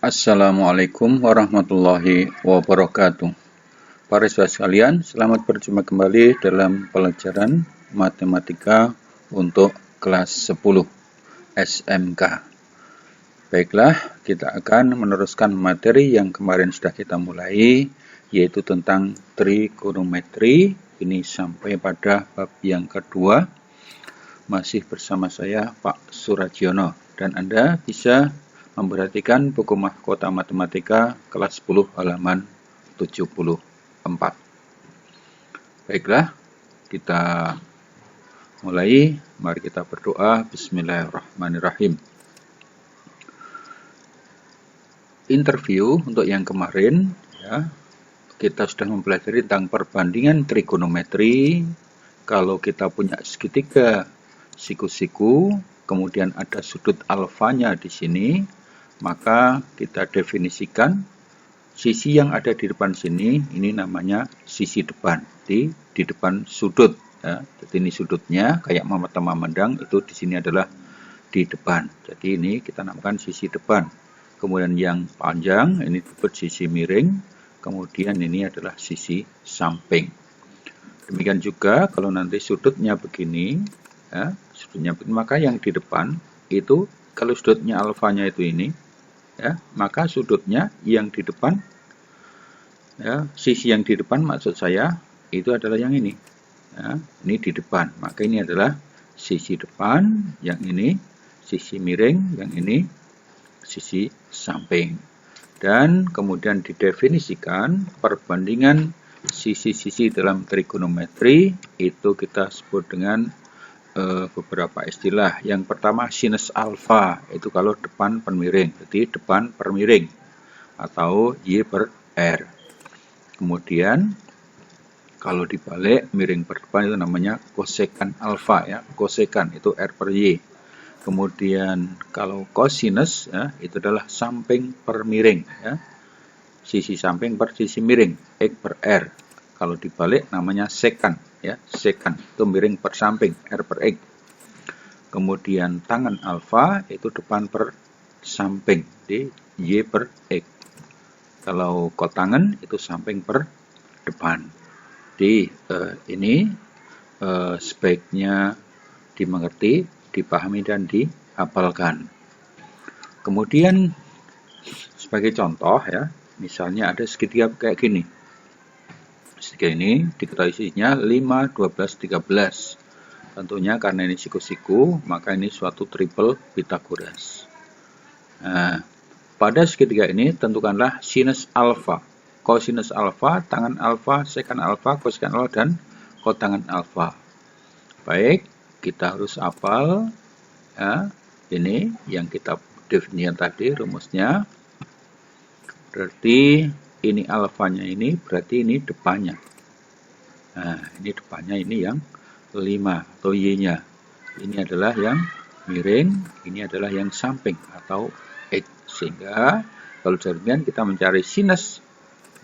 Assalamualaikum warahmatullahi wabarakatuh. Para siswa sekalian, selamat berjumpa kembali dalam pelajaran matematika untuk kelas 10 SMK. Baiklah, kita akan meneruskan materi yang kemarin sudah kita mulai, yaitu tentang trigonometri. Ini sampai pada bab yang kedua. Masih bersama saya, Pak Surajiono, dan Anda bisa memperhatikan buku mahkota matematika kelas 10 halaman 74. Baiklah, kita mulai. Mari kita berdoa. Bismillahirrahmanirrahim. Interview untuk yang kemarin, ya, kita sudah mempelajari tentang perbandingan trigonometri. Kalau kita punya segitiga siku-siku, kemudian ada sudut alfanya di sini, maka kita definisikan sisi yang ada di depan sini, ini namanya sisi depan, di depan sudut. Ya. Jadi ini sudutnya, kayak mata memandang, itu di sini adalah di depan. Jadi ini kita namakan sisi depan. Kemudian yang panjang, ini disebut sisi miring, kemudian ini adalah sisi samping. Demikian juga kalau nanti sudutnya begini, ya, sudutnya begini, maka yang di depan itu, kalau sudutnya alfanya itu ini, ya, maka sudutnya yang di depan, ya, sisi yang di depan maksud saya itu adalah yang ini, ya, ini di depan, maka ini adalah sisi depan, yang ini sisi miring, yang ini sisi samping. Dan kemudian didefinisikan perbandingan sisi-sisi dalam trigonometri itu kita sebut dengan beberapa istilah. Yang pertama sinus alfa, itu kalau depan per miring, jadi depan per miring atau Y per R. Kemudian kalau dibalik miring per depan itu namanya kosekan alfa, ya, kosekan itu R per Y. Kemudian kalau kosinus, ya, itu adalah samping per miring, ya, sisi samping per sisi miring, X per R. Kalau dibalik namanya sekan, ya, sekan itu miring per samping, R per X. Kemudian tangan alfa itu depan per samping, di Y per X. Kalau kotangan itu samping per depan. Di ini sebaiknya dimengerti, dipahami dan dihafalkan. Kemudian sebagai contoh, ya, misalnya ada segitiga kayak gini. Segitiga ini diketahui sisinya 5, 12, 13. Tentunya karena ini siku-siku, maka ini suatu triple Pythagoras. Nah, pada segitiga ini tentukanlah sinus alfa, kosinus alfa, tangan alfa, sekan alfa, kosekan alfa, dan kotangan alfa. Baik, kita harus hafal, ya, ini yang kita definisikan tadi rumusnya. Berarti ini alfanya ini, berarti ini depannya. Nah, ini depannya ini yang 5 atau Y-nya. Ini adalah yang miring, ini adalah yang samping atau X. Sehingga kalau jadinya kita mencari sinus,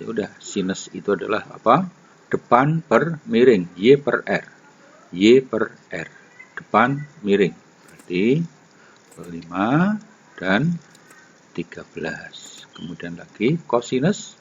ya udah, sinus itu adalah apa? Depan per miring, Y per R. Y per R. Depan miring. Berarti 5 dan 13. Kemudian lagi kosinus.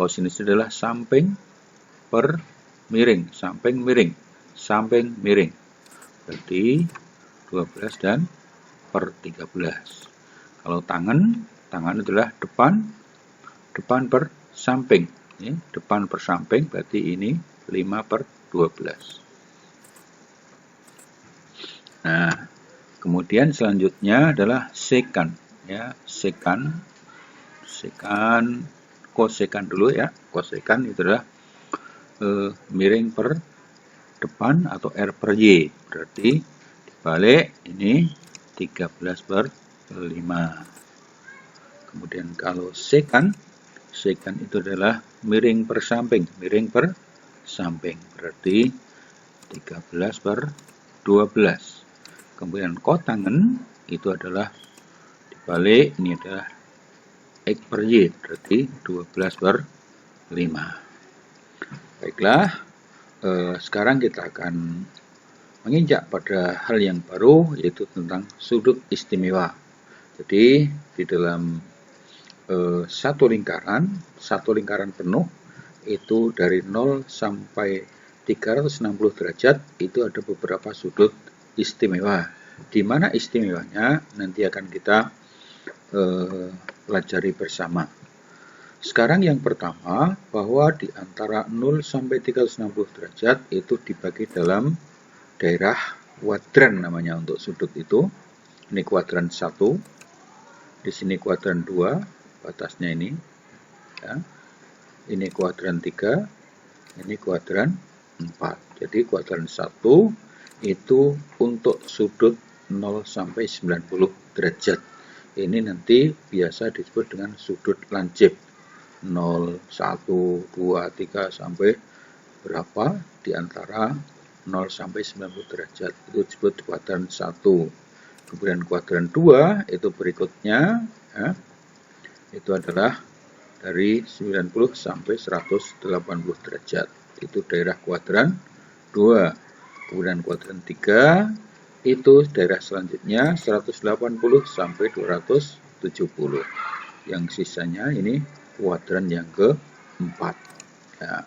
Kosinus adalah samping per miring, samping miring, samping miring. Berarti 12 dan per 13. Kalau tangan adalah depan per samping. Ini depan per samping, berarti ini 5 per 12. Nah, kemudian selanjutnya adalah sekan, ya, sekan, kosekan dulu, ya, kosekan itu adalah miring per depan atau R per Y, berarti dibalik ini 13 per 5. Kemudian kalau sekan itu adalah miring per samping, berarti 13 per 12. Kemudian kotangan itu adalah dibalik, ini adalah X per Y, berarti 12 per 5. Baiklah, sekarang kita akan menginjak pada hal yang baru, yaitu tentang sudut istimewa. Jadi di dalam satu lingkaran penuh itu dari 0 sampai 360 derajat itu ada beberapa sudut istimewa. Di mana istimewanya nanti akan kita pelajari bersama. Sekarang yang pertama, bahwa di antara 0 sampai 360 derajat itu dibagi dalam daerah kuadran namanya untuk sudut itu. Ini kuadran 1, di sini kuadran 2, batasnya ini. Ya. Ini kuadran 3, ini kuadran 4. Jadi kuadran 1 itu untuk sudut 0 sampai 90 derajat. Ini nanti biasa disebut dengan sudut lancip. 0, 1, 2, 3 sampai berapa di antara 0 sampai 90 derajat itu disebut kuadran 1. Kemudian kuadran 2 itu berikutnya ya, itu adalah dari 90 sampai 180 derajat. Itu daerah kuadran 2. Kemudian kuadran 3 itu daerah selanjutnya 180 sampai 270. Yang sisanya ini kuadran yang keempat. Ya.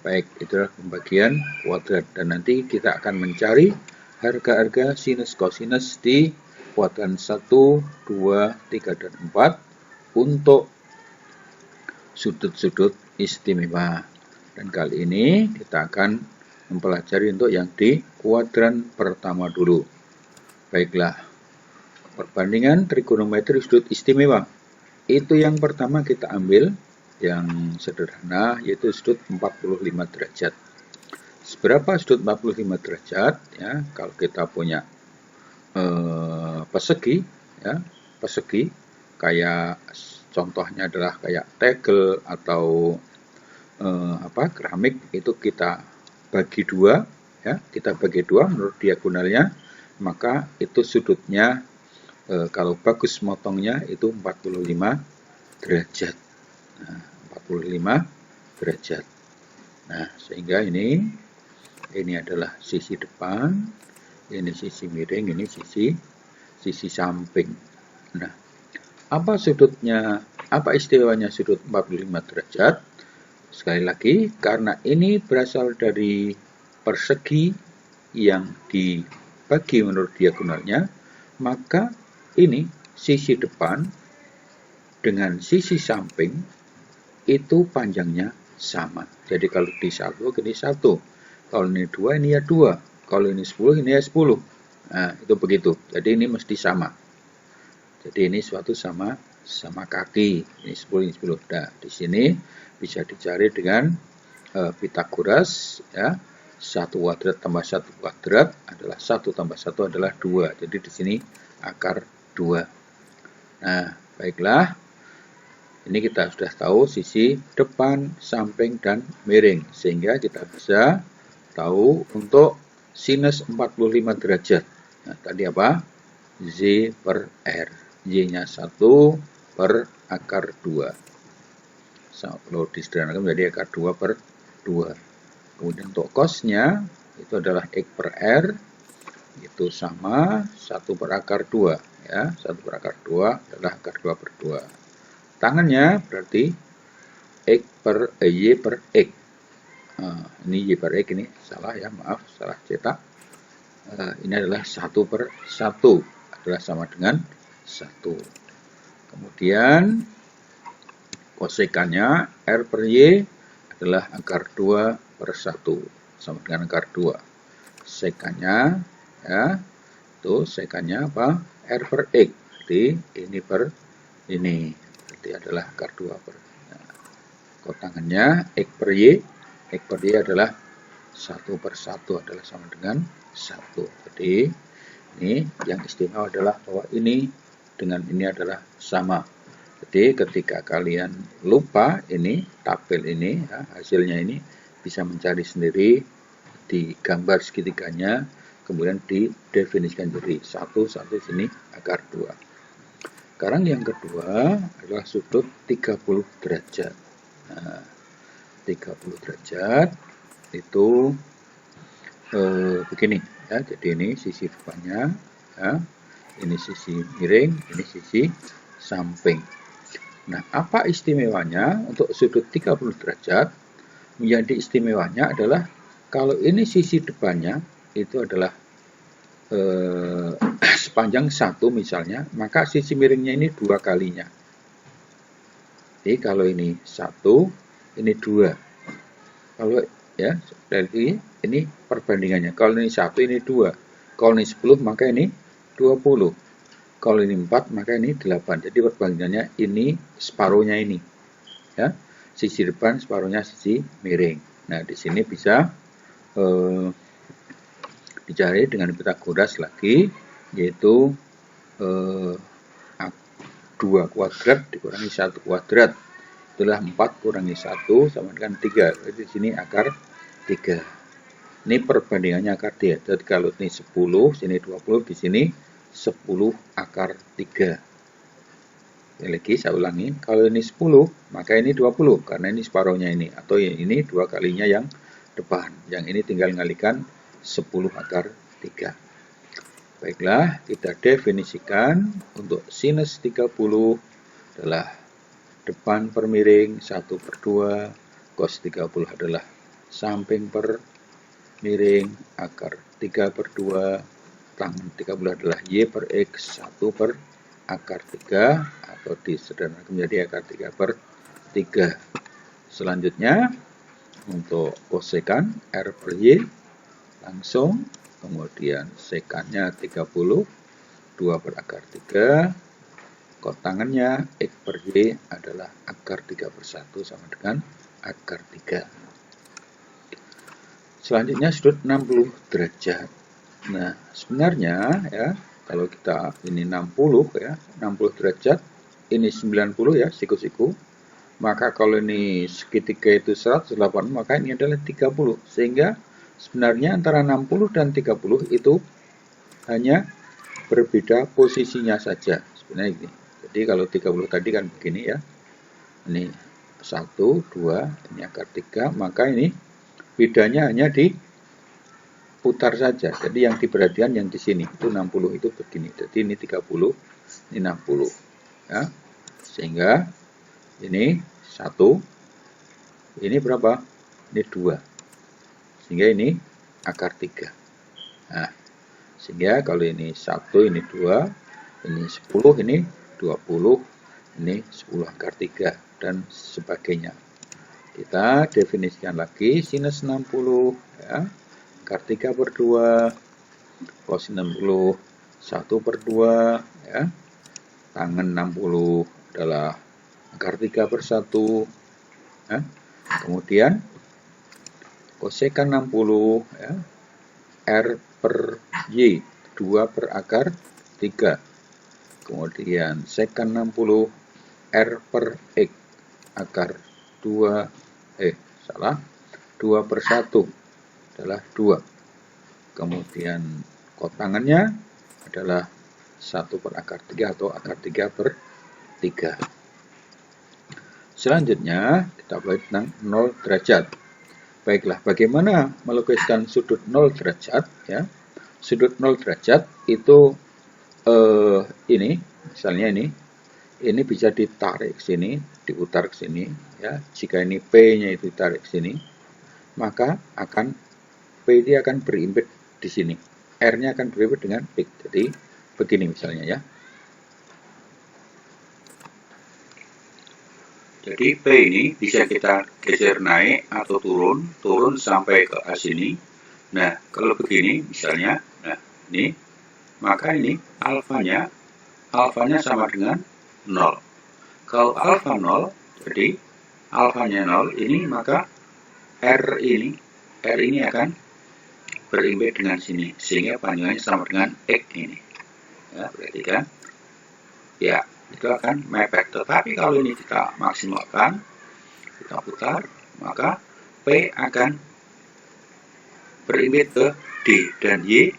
Baik, itulah pembagian kuadran. Dan nanti kita akan mencari harga-harga sinus kosinus di kuadran 1, 2, 3, dan 4 untuk sudut-sudut istimewa. Dan kali ini kita akan mempelajari untuk yang di kuadran pertama dulu. Baiklah, perbandingan trigonometri sudut istimewa. Itu yang pertama kita ambil yang sederhana, yaitu sudut 45 derajat. Seberapa sudut 45 derajat? Ya, kalau kita punya persegi, ya, persegi kayak contohnya adalah kayak tegel atau keramik, itu kita bagi dua, ya, kita bagi dua menurut diagonalnya, maka itu sudutnya kalau bagus motongnya itu 45 derajat. Nah, 45 derajat. Nah, sehingga ini adalah sisi depan, ini sisi miring, ini sisi samping. Nah, apa sudutnya, apa istimewanya sudut 45 derajat? Sekali lagi, karena ini berasal dari persegi yang dibagi menurut diagonalnya, maka ini sisi depan dengan sisi samping itu panjangnya sama. Jadi kalau di 1, ini 1. Kalau ini 2, ini ya 2. Kalau ini 10, ini ya 10. Nah, itu begitu. Jadi ini mesti sama. Jadi ini suatu sama kaki. Ini 10, ini 10. Nah, di sini bisa dicari dengan Pythagoras, ya. 1 kuadrat tambah 1 kuadrat adalah 1 tambah 1 adalah 2. Jadi di sini akar 2. Nah, baiklah. Ini kita sudah tahu sisi depan, samping, dan miring. Sehingga kita bisa tahu untuk sinus 45 derajat. Nah, tadi apa? Z per R. Y-nya 1 per akar 2. Kalau disederhanakan menjadi akar 2 per 2. Kemudian untuk cos-nya itu adalah X per R. Itu sama 1 per akar 2. Ya, 1 per akar 2 adalah akar 2 per 2. Tangannya berarti Y per X. Ini Y per X, ini salah ya, maaf, salah cetak. Ini adalah 1 per 1, adalah sama dengan 1. Kemudian kosekannya R per Y adalah akar 2 per 1, sama dengan akar 2. Sekannya, ya, itu sekannya apa? R per X. Jadi ini per ini. Berarti adalah akar 2 per. Nah, kotangannya X per Y. X per Y adalah 1 per 1 adalah sama dengan 1. Jadi ini yang istimewa adalah bahwa ini dengan ini adalah sama. Jadi ketika kalian lupa ini, tabel ini, ya, hasilnya ini bisa mencari sendiri di gambar segitiganya, kemudian didefinisikan jadi 1 sini akar 2. Sekarang yang kedua adalah sudut 30 derajat. Nah, 30 derajat itu begini ya. Jadi ini sisi depannya, ya. Ini sisi miring, ini sisi samping. Nah, apa istimewanya untuk sudut 30 derajat? Menjadi istimewanya adalah kalau ini sisi depannya itu adalah sepanjang 1 misalnya, maka sisi miringnya ini 2 kalinya. Jadi kalau ini 1, ini 2. Kalau ya, dari ini perbandingannya. Kalau ini 1, ini 2. Kalau ini 10, maka ini 20. Kalau ini 4, maka ini 8. Jadi perbandingannya ini separuhnya ini. Ya, sisi depan separuhnya sisi miring. Nah, di sini bisa dicari dengan Pythagoras lagi, yaitu 2 kuadrat dikurangi 1 kuadrat. Itulah 4 kurangi 1 sama dengan 3. Jadi di sini akar 3. Ini perbandingannya akar 3. Jadi kalau ini 10, sini 20, di sini 10 akar 3. Ini lagi saya ulangi, kalau ini 10, maka ini 20, karena ini separuhnya ini. Atau ini 2 kalinya yang depan. Yang ini tinggal ngalikan 10 akar 3. Baiklah, kita definisikan untuk sinus 30 adalah depan per miring 1/2, cos 30 adalah samping per miring akar 3/2, tangan 30 adalah y per x 1 per akar 3, atau disederhanakan menjadi akar 3/3. Selanjutnya, untuk kosekan R per y langsung, kemudian sekannya 30, 2 per akar 3, kotangannya X per Y adalah akar 3/1 sama dengan akar 3. Selanjutnya sudut 60 derajat. Nah, sebenarnya ya, kalau kita ini 60 ya, 60 derajat, ini 90 ya, siku-siku. Maka kalau ini segitiga itu 180, maka ini adalah 30. Sehingga sebenarnya antara 60 dan 30 itu hanya berbeda posisinya saja. Sebenarnya ini. Jadi kalau 30 tadi kan begini ya. Ini 1, 2, ini akar 3, maka ini bedanya hanya diputar saja. Jadi yang diperhatikan yang di sini itu 60 itu begini. Jadi ini 30, ini 60. Ya. Sehingga ini 1, ini berapa? Ini 2. Sehingga ini akar 3. Nah, sehingga kalau ini 1, ini 2, ini 10, ini 20, ini 10 akar 3, dan sebagainya. Kita definisikan lagi sinus 60, ya, akar 3/2, cos 60, 1/2, ya, tangan 60 adalah akar 3/1, ya. Kemudian kosekan 60, ya, R per Y, 2 per akar 3. Kemudian sekan 60, R per X, akar 2, 2/1 adalah 2. Kemudian kotangannya adalah 1 per akar 3 atau akar 3/3. Selanjutnya, kita belajar tentang 0 derajat. Baiklah, bagaimana melukiskan sudut 0 derajat? Ya, sudut 0 derajat itu ini, misalnya ini bisa ditarik ke sini, diputar ke sini. Ya, jika ini P-nya itu ditarik ke sini, maka P ini akan berimpit di sini. R-nya akan berimpit dengan X. Jadi begini misalnya ya. Jadi P ini bisa kita geser naik atau turun sampai ke A sini. Nah, kalau begini misalnya, nah ini, maka ini alfanya sama dengan 0. Kalau alfa 0, jadi alfanya 0 ini, maka R ini akan berimpit dengan sini, sehingga panjangnya sama dengan X ini. Ya, berarti kan? Ya, itu akan mepet. Tetapi kalau ini kita maksimalkan, kita putar, maka P akan berimpit ke D, dan Y,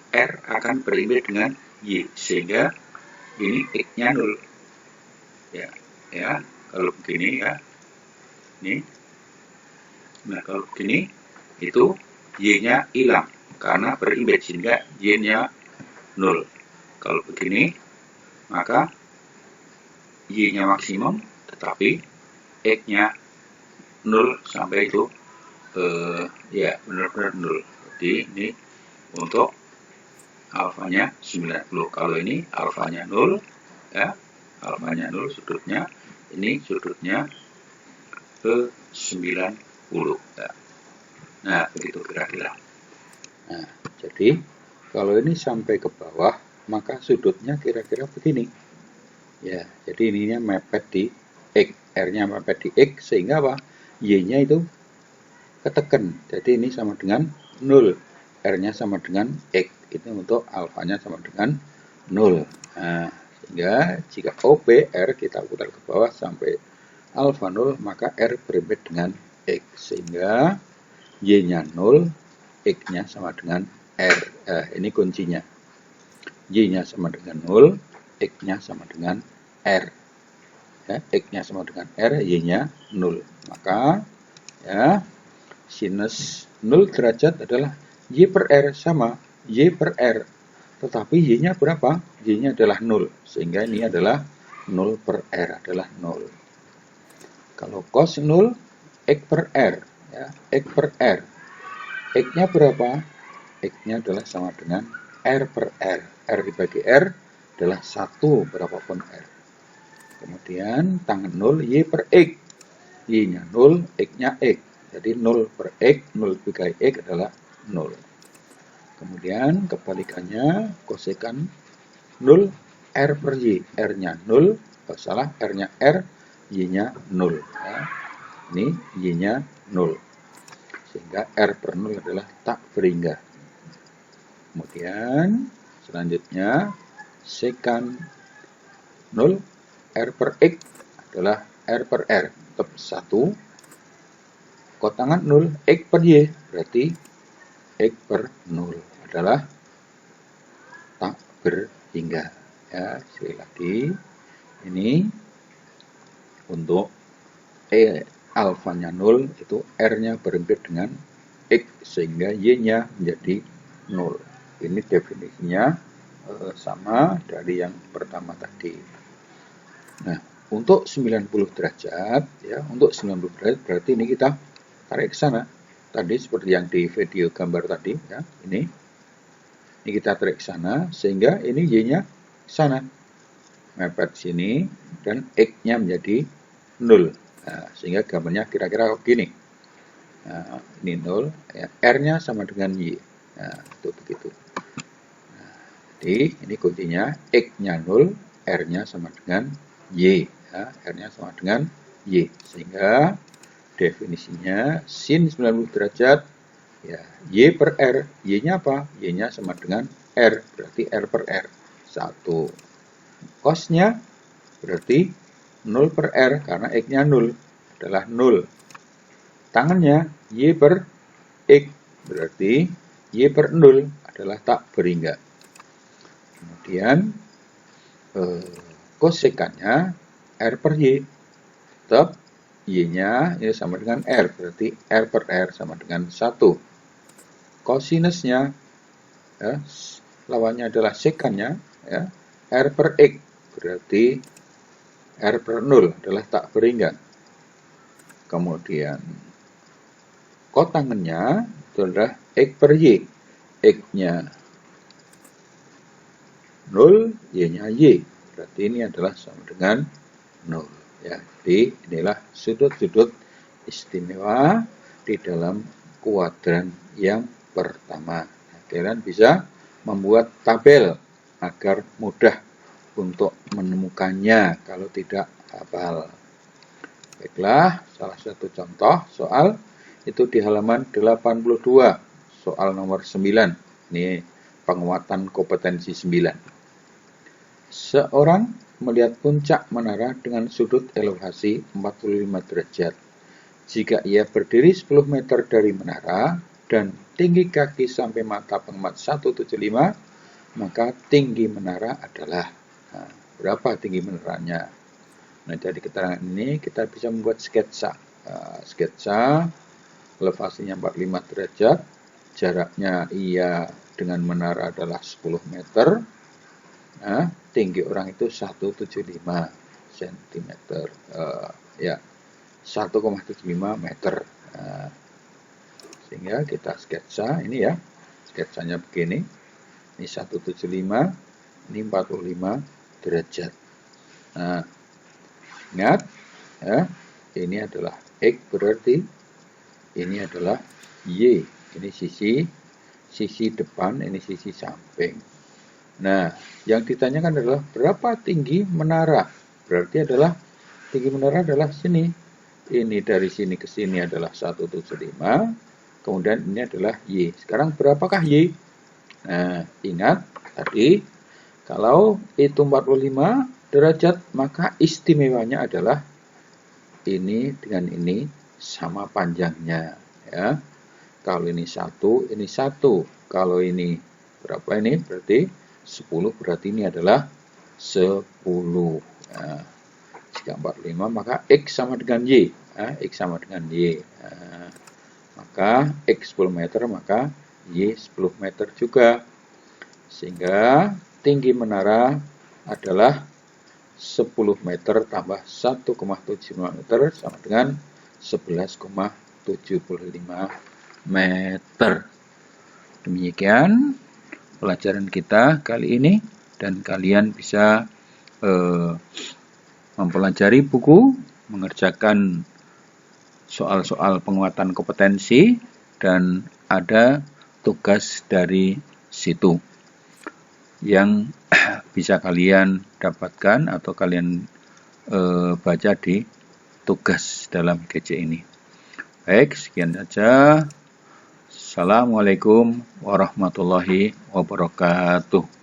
R akan berimpit dengan Y, sehingga ini X-nya 0. Ya, kalau begini ya, ini. Nah, kalau begini, itu Y-nya hilang, karena berimpit, sehingga Y-nya 0. Kalau begini, maka Y-nya maksimum, tetapi X-nya 0 sampai itu ya benar-benar 0. Jadi ini untuk alfanya 90. Kalau ini alfanya 0 ya, alfanya 0 sudutnya, ini sudutnya ke 90 ya. Nah, begitu kira-kira. Nah, jadi kalau ini sampai ke bawah, maka sudutnya kira-kira begini. Ya, jadi ininya mepet di X, R-nya mepet di X, sehingga apa? Y-nya itu keteken. Jadi ini sama dengan 0. R-nya sama dengan X. Itu untuk alfanya sama dengan 0. Nah, sehingga jika OP R kita putar ke bawah sampai alfa 0, maka R berimbit dengan X. Sehingga Y-nya 0, X-nya sama dengan R. Ini kuncinya. Y-nya sama dengan 0, X-nya sama dengan R. Ya, X-nya sama dengan R, Y-nya 0. Maka ya, sinus 0 derajat adalah Y per R sama Y per R. Tetapi Y-nya berapa? Y-nya adalah 0. Sehingga ini adalah 0 per R adalah 0. Kalau cos 0, X per R. Ya, X per R. X-nya berapa? X-nya adalah sama dengan R per R. R dibagi R adalah 1 berapapun R. Kemudian tangan 0, Y per X. Y-nya 0, X-nya X. Jadi 0 per X, 0 dibagi X adalah 0. Kemudian kebalikannya, kosekan 0, R per Y. R-nya 0, salah, R-nya R, Y-nya 0. Ya. Ini Y-nya 0. Sehingga R per 0 adalah tak berhingga. Kemudian selanjutnya sekan 0, R per X adalah R per R, tetap 1. Kotangan 0, X per Y, berarti X per 0 adalah tak berhingga. Ya, sekali lagi, ini untuk alfanya 0, itu R-nya berimbit dengan X, sehingga Y-nya menjadi 0. Ini definisinya sama dari yang pertama tadi. Nah, untuk 90 derajat, ya, untuk 90 derajat berarti ini kita tarik ke sana. Tadi seperti yang di video gambar tadi, ya, ini kita tarik ke sana, sehingga ini Y-nya sana, mepet sini, dan X-nya menjadi 0. Nah, sehingga gambarnya kira-kira begini. Nah, ini 0, ya, R-nya sama dengan Y. Nah, itu begitu. Nah, jadi ini kuncinya, X-nya 0, R-nya sama dengan Y. Ya, R-nya sama dengan Y. Sehingga definisinya sin 90 derajat, ya, Y per R. Y-nya apa? Y-nya sama dengan R. Berarti R per R. 1. Cos-nya berarti 0 per R, karena X-nya 0 adalah 0. Tangannya Y per X, berarti Y per 0 adalah tak berhingga. Kemudian kosekannya R per Y, tetap Y-nya ini sama dengan R, berarti R per R sama dengan 1. Kosinusnya, ya, lawannya adalah sekannya, ya, R per X, berarti R per 0 adalah tak berhingga. Kemudian kotangannya itu adalah X per Y. X-nya 0, Y-nya Y. Berarti ini adalah sama dengan 0. Ya, jadi inilah sudut-sudut istimewa di dalam kuadran yang pertama. Nah, kalian bisa membuat tabel agar mudah untuk menemukannya kalau tidak hafal. Baiklah, salah satu contoh soal itu di halaman 82, soal nomor 9. Ini penguatan kompetensi 9. Seorang melihat puncak menara dengan sudut elevasi 45 derajat. Jika ia berdiri 10 meter dari menara dan tinggi kaki sampai mata pengamat 175, maka tinggi menara adalah, nah, berapa tinggi menaranya? Nah, dari keterangan ini kita bisa membuat sketsa. Sketsa elevasinya 45 derajat, jaraknya ia dengan menara adalah 10 meter. Nah, tinggi orang itu 175. cm. Ya, 1,75 meter. Sehingga kita sketsa ini ya, sketsanya begini. Ini 175, ini 45 derajat. Nah, ingat ya, ini adalah X berarti ini adalah Y. Ini sisi depan, ini sisi samping. Nah, yang ditanyakan adalah berapa tinggi menara? Berarti adalah tinggi menara adalah sini. Ini dari sini ke sini adalah 175. Kemudian ini adalah Y. Sekarang berapakah Y? Nah, ingat tadi kalau itu 45 derajat, maka istimewanya adalah ini dengan ini sama panjangnya ya. Kalau ini 1, ini 1. Kalau ini berapa ini? Berarti 10, berarti ini adalah 10. Nah, jika 45 maka X sama dengan Y. X sama dengan Y. Nah, maka X 10 meter, maka Y 10 meter juga. Sehingga tinggi menara adalah 10 meter tambah 1,75 meter sama dengan 11,75 meter. Demikian pelajaran kita kali ini, dan kalian bisa mempelajari buku, mengerjakan soal-soal penguatan kompetensi, dan ada tugas dari situ yang bisa kalian dapatkan atau kalian baca di tugas dalam GC ini. Baik, sekian saja. Assalamualaikum warahmatullahi wabarakatuh.